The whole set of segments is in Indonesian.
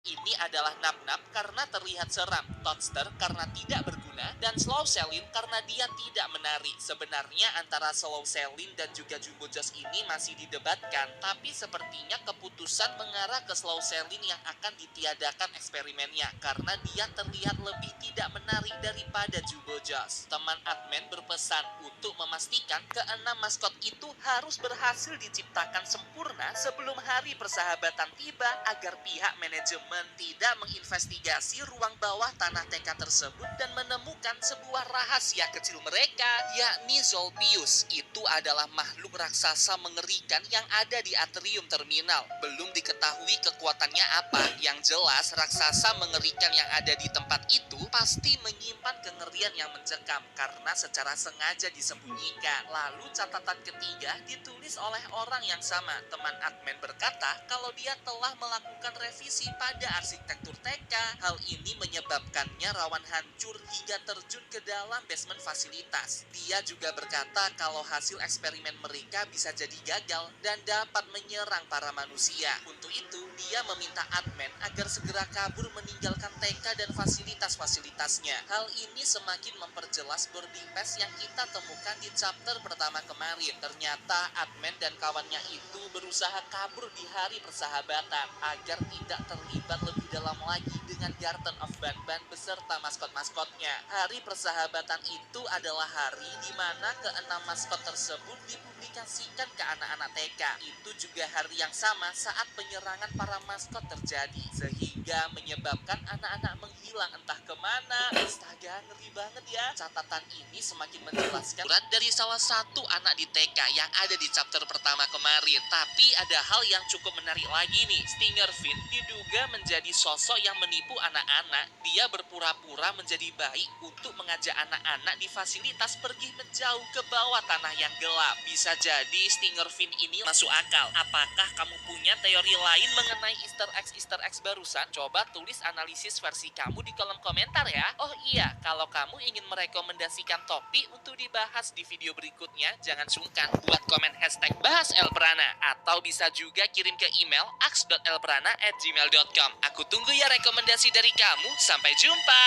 ini adalah Nap-Nap karena terlihat seram, Toadster karena tidak berguna, dan Slow Selin karena dia tidak menari. Sebenarnya antara Slow Selin dan juga Jumbo Josh ini masih didebatkan, tapi sepertinya keputusan mengarah ke Slow Selin yang akan ditiadakan eksperimennya karena dia terlihat lebih tidak menari daripada Jumbo Josh. Teman admin berpesan untuk memastikan keenam maskot itu harus berhasil diciptakan sempurna sebelum hari persahabatan tiba agar pihak manajemen tidak menginvestigasi ruang bawah tanah TK tersebut dan menemukan sebuah rahasia kecil mereka, yakni Zolpius. Itu adalah makhluk raksasa mengerikan yang ada di atrium terminal. Belum diketahui kekuatannya apa, yang jelas raksasa mengerikan yang ada di tempat itu pasti menyimpan kengerian yang mencekam karena secara sengaja disembunyikan. Lalu catatan ketiga ditulis oleh orang yang sama. Teman admin berkata kalau dia telah melakukan revisi pada arsitektur TK. Hal ini menyebabkannya rawan hancur hingga terjun ke dalam basement fasilitas. Dia juga berkata kalau hasil eksperimen mereka bisa jadi gagal dan dapat menyerang para manusia. Untuk itu, dia meminta admin agar segera kabur meninggalkan TK dan fasilitas-fasilitasnya. Hal ini semakin memperjelas boarding pass yang kita temukan di chapter pertama kemarin. Ternyata admin dan kawannya itu berusaha kabur di hari persahabatan agar tidak terlibat lebih dalam lagi dengan Garden of Banban beserta maskot-maskotnya. Hari persahabatan itu adalah hari di mana keenam maskot tersebut dipublikasikan ke anak-anak TK. Itu juga hari yang sama saat penyerangan para maskot terjadi, sehingga menyebabkan anak-anak menghilang entah kemana. Astaga, ngeri banget ya. Catatan ini semakin menjelaskan surat dari salah satu anak di TK yang ada di chapter pertama kemarin. Tapi ada hal yang cukup menarik lagi nih. Stinger Finn diduga menjadi sosok yang menipu anak-anak. Dia berpura-pura menjadi baik untuk mengajak anak-anak di fasilitas pergi menjauh ke bawah tanah yang gelap. Bisa jadi Stinger Finn ini masuk akal. Apakah kamu punya teori lain mengenai Easter eggs barusan? Coba tulis analisis versi kamu di kolom komentar ya. Oh iya, kalau kamu ingin merekomendasikan topik untuk dibahas di video berikutnya, jangan sungkan buat komen hashtag bahas Elprana. Atau bisa juga kirim ke email aks.elprana@gmail.com. Aku tunggu ya rekomendasi dari kamu. Sampai jumpa.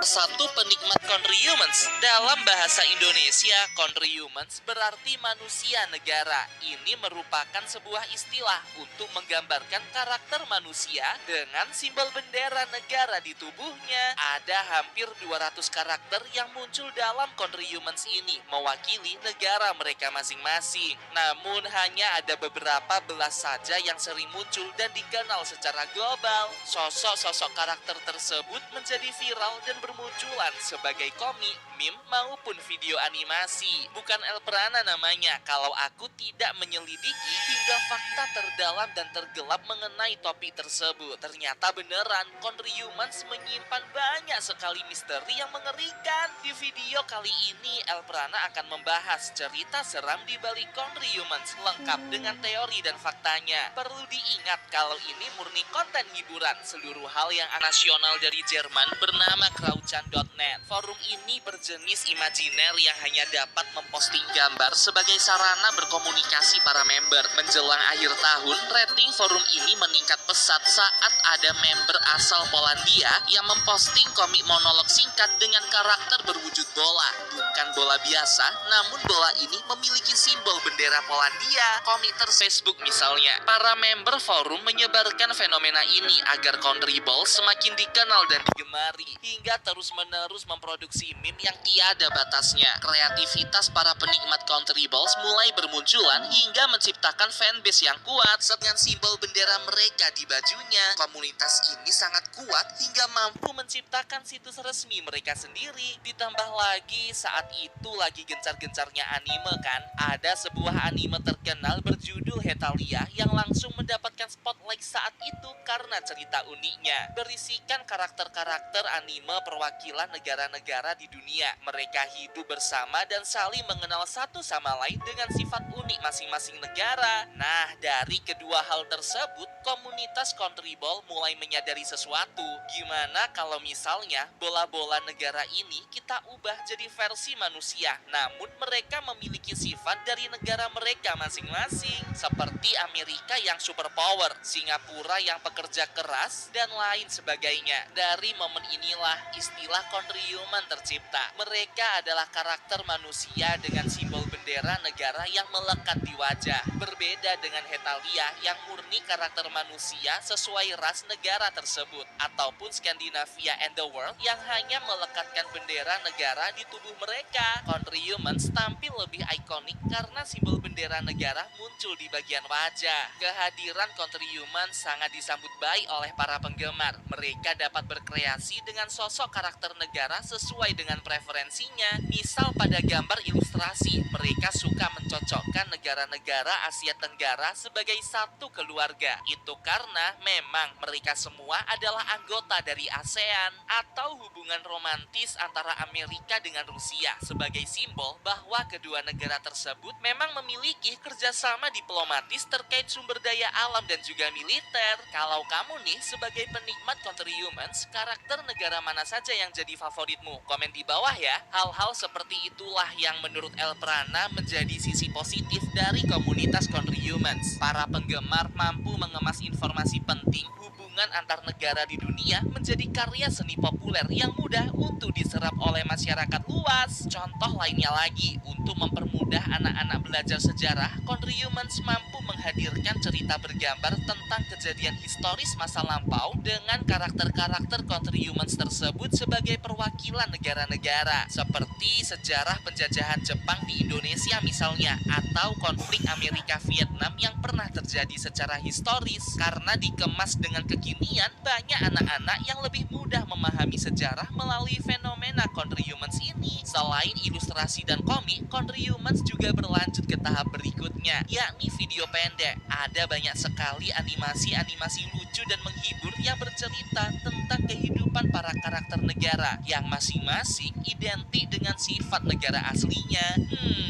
Satu penikmat Conryumans. Dalam bahasa Indonesia, Conryumans berarti manusia negara. Ini merupakan sebuah istilah untuk menggambarkan karakter manusia dengan simbol bendera negara di tubuhnya. Ada hampir 200 karakter yang muncul dalam Conryumans ini, mewakili negara mereka masing-masing. Namun hanya ada beberapa belas saja yang sering muncul dan dikenal secara global. Sosok-sosok karakter tersebut menjadi viral dan bermunculan sebagai komik, meme maupun video animasi. Bukan Elprana namanya kalau aku tidak menyelidiki hingga fakta terdalam dan tergelap mengenai topik tersebut. Ternyata beneran Conryumans menyimpan banyak sekali misteri yang mengerikan. Di video kali ini Elprana akan membahas cerita seram di balik Conryumans lengkap dengan teori dan faktanya. Perlu diingat kalau ini murni konten hiburan. Seluruh hal yang nasional dari Jerman bernama Krauchan.net. Forum ini berjenis imajiner yang hanya dapat memposting gambar sebagai sarana berkomunikasi para member. Menjelang akhir tahun, rating forum ini meningkat pesat saat ada member asal Polandia yang memposting komik monolog singkat dengan karakter berwujud bola. Bukan bola biasa, namun bola ini memiliki simbol bendera Polandia. Komik Facebook misalnya. Para member forum menyebarkan fenomena ini agar Conryballs semakin dikenal dan digemari, hingga terus-menerus memproduksi meme yang tiada batasnya. Kreativitas para penikmat Conryballs mulai bermunculan hingga menciptakan fanbase yang kuat dengan simbol bendera mereka di bajunya. Komunitas ini sangat kuat hingga mampu menciptakan situs resmi mereka sendiri. Ditambah lagi saat itu lagi gencar-gencarnya anime kan. Ada sebuah anime terkenal berjudul Hetalia yang langsung mendapatkan spotlight saat itu karena cerita uniknya. Berisikan karakter-karakter anime perwakilan negara-negara di dunia. dunia. Mereka hidup bersama dan saling mengenal satu sama lain dengan sifat unik masing-masing negara. Nah, dari kedua hal tersebut, komunitas Country Ball mulai menyadari sesuatu. Gimana kalau misalnya bola-bola negara ini kita ubah jadi versi manusia, namun mereka memiliki sifat dari negara mereka masing-masing, seperti Amerika yang superpower, Singapura yang pekerja keras, dan lain sebagainya. Dari momen inilah istilah Country Human tercipta. Mereka adalah karakter manusia dengan simbol bendera negara yang melekat di wajah. Berbeda dengan Hetalia yang murni karakter manusia sesuai ras negara tersebut, ataupun Scandinavia and the World yang hanya melekatkan bendera negara di tubuh mereka. Country Humans tampil lebih ikonik karena simbol bendera negara muncul di bagian wajah. Kehadiran Country Humans sangat disambut baik oleh para penggemar. Mereka dapat berkreasi dengan sosok karakter negara sesuai dengan preferensinya. Misal pada gambar ilustrasi, mereka suka mencocokkan negara-negara Asia Tenggara sebagai satu keluarga. Itu karena memang mereka semua adalah anggota dari ASEAN, atau hubungan romantis antara Amerika dengan Rusia sebagai simbol bahwa kedua negara tersebut memang memiliki kerjasama diplomatis terkait sumber daya alam dan juga militer. Kalau kamu nih sebagai penikmat Country Humans, karakter negara mana saja yang jadi favoritmu? Komen di bawah ya. Hal-hal seperti itulah yang menurut El Prana menjadi sisi positif dari komunitas Country Humans. Para penggemar mampu mengemas informasi penting hubungan antar negara di dunia menjadi karya seni populer yang mudah untuk diserap oleh masyarakat luas. Contoh lainnya lagi, untuk mempermudah anak-anak belajar sejarah, Country Humans mampu menghadirkan cerita bergambar tentang kejadian historis masa lampau dengan karakter-karakter Country Humans tersebut sebagai perwakilan negara-negara, seperti sejarah penjajahan Jepang di Indonesia misalnya, atau konflik Amerika-Vietnam yang pernah terjadi secara historis. Karena dikemas dengan kekinian, banyak anak-anak yang lebih mudah memahami sejarah melalui fenomena Country Humans ini. Selain ilustrasi dan komik, Country Humans juga berlanjut ke tahap berikutnya, yakni video pendek. Ada banyak sekali animasi-animasi lucu dan menghibur yang bercerita tentang kehidupan para karakter negara yang masing-masing identik dengan sifat negara aslinya.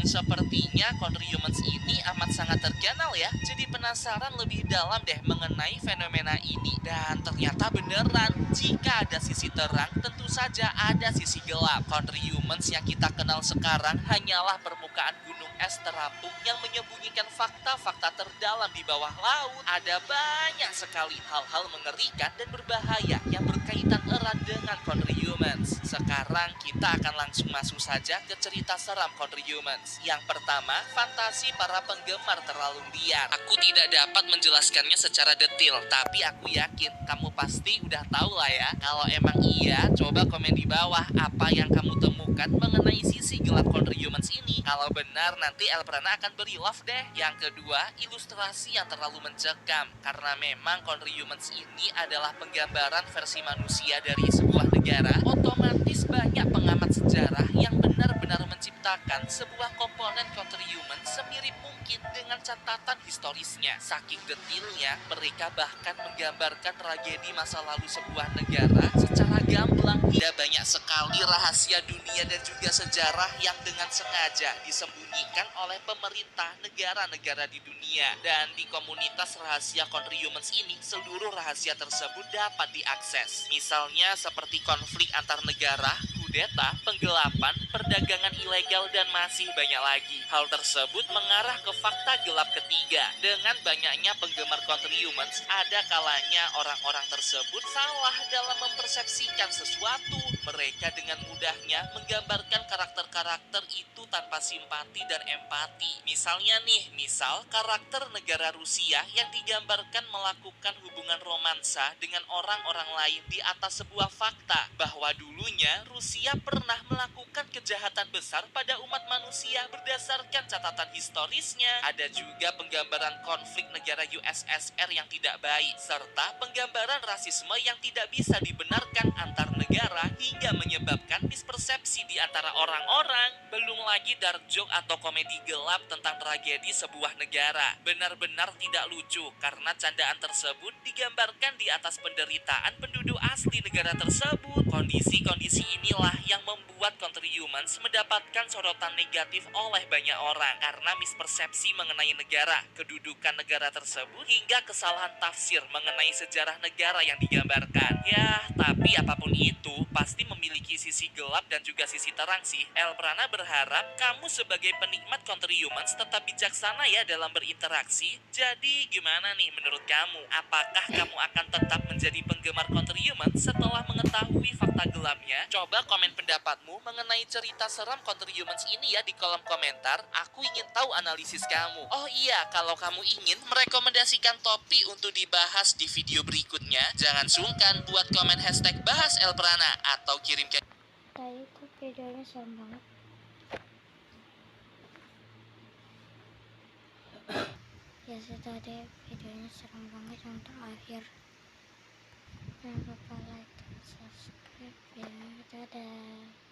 Sepertinya Country Humans ini amat sangat terkenal ya. Jadi penasaran lebih dalam deh mengenai fenomena ini. Dan ternyata beneran, jika ada sisi terang, tentu saja ada sisi gelap. Country Humans yang kita kenal sekarang hanyalah permukaan gunung es terapung yang menyembunyikan fakta-fakta terdalam di bawah laut. Ada banyak sekali hal-hal mengerikan dan berbahaya yang berkaitan erat dengan Country Humans. Sekarang kita akan langsung masuk saja ke cerita seram Country Humans. Yang pertama, fantasi para penggemar terlalu liar. Aku tidak dapat menjelaskannya secara detail, tapi aku yakin kamu pasti udah tahu lah ya. Kalau emang iya, coba komen di bawah apa yang kamu temukan mengenai sisi gelap Country Humans ini. Kalau benar, nanti El Prana akan beri love deh. Yang kedua, ilustrasi yang terlalu mencekam. Karena memang Country Humans ini adalah penggambaran versi manusia dari sebuah negara, otomatis banyak pengamat sejarah yang benar-benar menciptakan sebuah komponen Country Humans semirip mungkin dengan catatan historisnya. Saking detailnya, mereka bahkan menggambarkan tragedi masa lalu sebuah negara secara gamblang. Tidak banyak sekali rahasia dunia dan juga sejarah yang dengan sengaja disembunyikan oleh pemerintah negara-negara di dunia. Dan di komunitas rahasia Country Humans ini, seluruh rahasia tersebut dapat diakses. Misalnya seperti konflik antar negara, kudeta, penggelapan, perdagangan ilegal, dan masih banyak lagi. Hal tersebut mengarah ke fakta gelap ketiga. Dengan banyaknya penggemar Country Humans, ada kalanya orang-orang tersebut salah dalam mempersepsikan sesuatu. Mereka dengan mudahnya menggambarkan karakter-karakter itu tanpa simpati dan empati. Misalnya nih, karakter negara Rusia yang digambarkan melakukan hubungan romansa dengan orang-orang lain di atas sebuah fakta bahwa dulunya Rusia pernah melakukan kejahatan besar pada umat manusia berdasarkan catatan historisnya. Ada juga penggambaran konflik negara USSR yang tidak baik, serta penggambaran rasisme yang tidak bisa dibenarkan antar negara hingga hingga menyebabkan mispersepsi di antara orang-orang. Belum lagi dark joke atau komedi gelap tentang tragedi sebuah negara. Benar-benar tidak lucu karena candaan tersebut digambarkan di atas penderitaan penduduk asli negara tersebut. Kondisi-kondisi inilah yang membuat Country Humans mendapatkan sorotan negatif oleh banyak orang karena mispersepsi mengenai negara, kedudukan negara tersebut, hingga kesalahan tafsir mengenai sejarah negara yang digambarkan. Ya, tapi apapun itu, pasti memiliki sisi gelap dan juga sisi terang sih. Elprana berharap kamu sebagai penikmat Country Humans tetap bijaksana ya dalam berinteraksi. Jadi gimana nih menurut kamu? Apakah kamu akan tetap menjadi penggemar Country Humans setelah mengetahui fakta gelapnya? Coba komen pendapatmu mengenai cerita seram Country Humans ini ya di kolom komentar. Aku ingin tahu analisis kamu. Oh iya, kalau kamu ingin merekomendasikan topik untuk dibahas di video berikutnya, jangan sungkan buat komen hashtag bahas Elprana atau kirim ke... Tadi tuh videonya serem banget. Ya sudah deh, videonya serem banget untuk akhir. Jangan lupa like dan subscribe ya. Dadah.